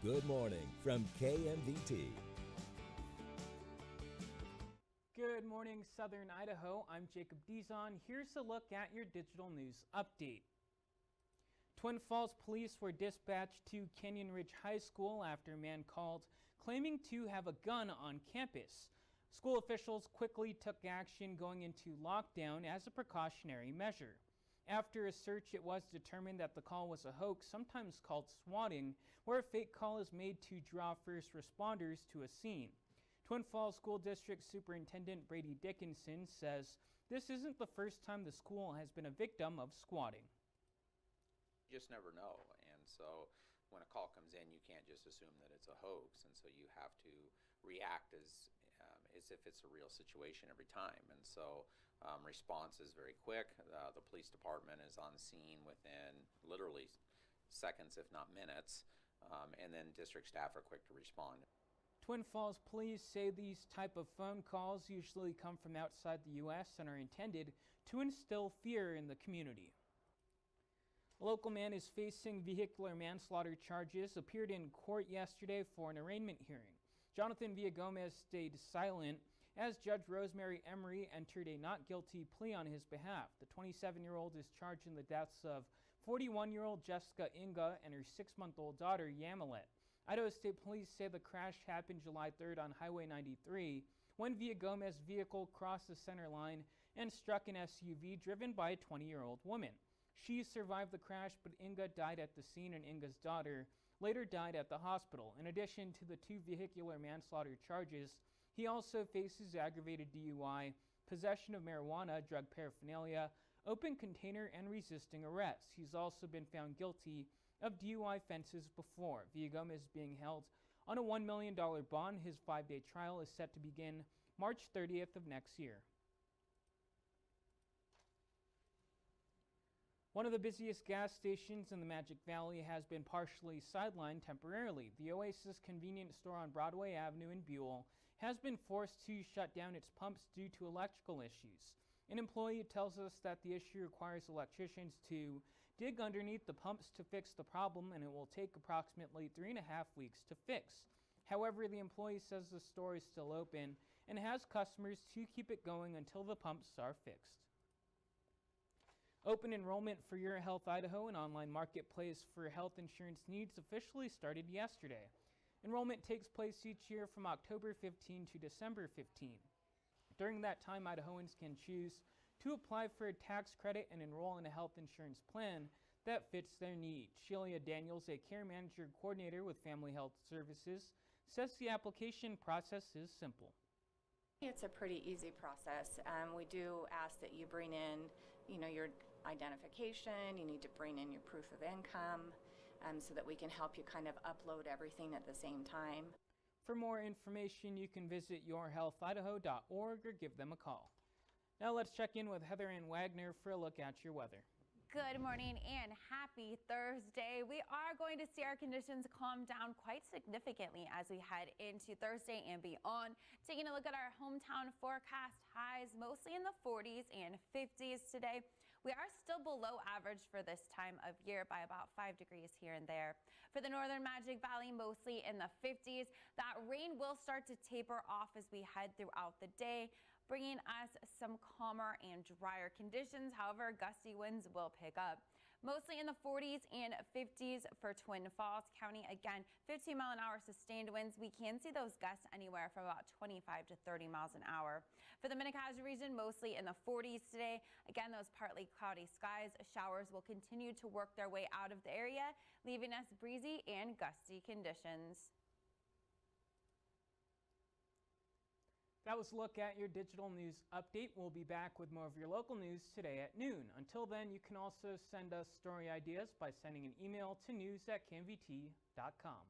Good morning from KMVT. Good morning, Southern Idaho. I'm Jacob Dizon. Here's a look at your digital news update. Twin Falls police were dispatched to Canyon Ridge High School after a man called claiming to have a gun on campus. School officials quickly took action, going into lockdown as a precautionary measure. After a search, it was determined that the call was a hoax, sometimes called swatting, where a fake call is made to draw first responders to a scene. Twin Falls School District Superintendent Brady Dickinson says this isn't the first time the school has been a victim of swatting. You just never know, and so when a call comes in, you can't just assume that it's a hoax, and so you have to react as if it's a real situation every time. And so response is very quick. The police department is on scene within literally seconds, if not minutes, and then district staff are quick to respond. Twin Falls police say these type of phone calls usually come from outside the U.S. and are intended to instill fear in the community. A local man is facing vehicular manslaughter charges, appeared in court yesterday for an arraignment hearing. Jonathan Villagomez stayed silent as Judge Rosemary Emery entered a not guilty plea on his behalf. The 27-year-old is charged in the deaths of 41-year-old Jessica Inga and her 6-month-old daughter Yamilet. Idaho State Police say the crash happened July 3rd on Highway 93 when Villagomez's vehicle crossed the center line and struck an SUV driven by a 20-year-old woman. She survived the crash, but Inga died at the scene, and Inga's daughter later died at the hospital. In addition to the 2 vehicular manslaughter charges, he also faces aggravated DUI, possession of marijuana, drug paraphernalia, open container, and resisting arrest. He's also been found guilty of DUI offenses before. Villagomez is being held on a $1 million bond. His 5-day trial is set to begin March 30th of next year. One of the busiest gas stations in the Magic Valley has been partially sidelined temporarily. The Oasis convenience store on Broadway Avenue in Buell has been forced to shut down its pumps due to electrical issues. An employee tells us that the issue requires electricians to dig underneath the pumps to fix the problem, and it will take approximately 3.5 weeks to fix. However, the employee says the store is still open and has customers to keep it going until the pumps are fixed. Open enrollment for your Health Idaho, an online marketplace for health insurance needs, officially started yesterday. Enrollment takes place each year from October 15 to December 15. During that time, Idahoans can choose to apply for a tax credit and enroll in a health insurance plan that fits their needs. Sheila Daniels, a care manager coordinator with Family Health Services, says the application process is simple. It's a pretty easy process. We do ask that you bring in, your identification. You need to bring in your proof of income so that we can help you kind of upload everything at the same time. For more information, you can visit yourhealthidaho.org or give them a call. Now let's check in with Heather Ann Wagner for a look at your weather. Good morning and happy Thursday. We are going to see our conditions calm down quite significantly as we head into Thursday and beyond. Taking a look at our hometown forecast, highs mostly in the 40s and 50s today. We are still below average for this time of year by about 5 degrees here and there. For the northern Magic Valley, mostly in the 50s. That rain will start to taper off as we head throughout the day, bringing us some calmer and drier conditions. However, gusty winds will pick up. Mostly in the 40s and 50s for Twin Falls County. Again, 15-mile-an-hour sustained winds. We can see those gusts anywhere from about 25 to 30 miles an hour. For the Minnecaja region, mostly in the 40s today. Again, those partly cloudy skies. Showers will continue to work their way out of the area, leaving us breezy and gusty conditions. That was a look at your digital news update. We'll be back with more of your local news today at noon. Until then, you can also send us story ideas by sending an email to news@kmvt.com.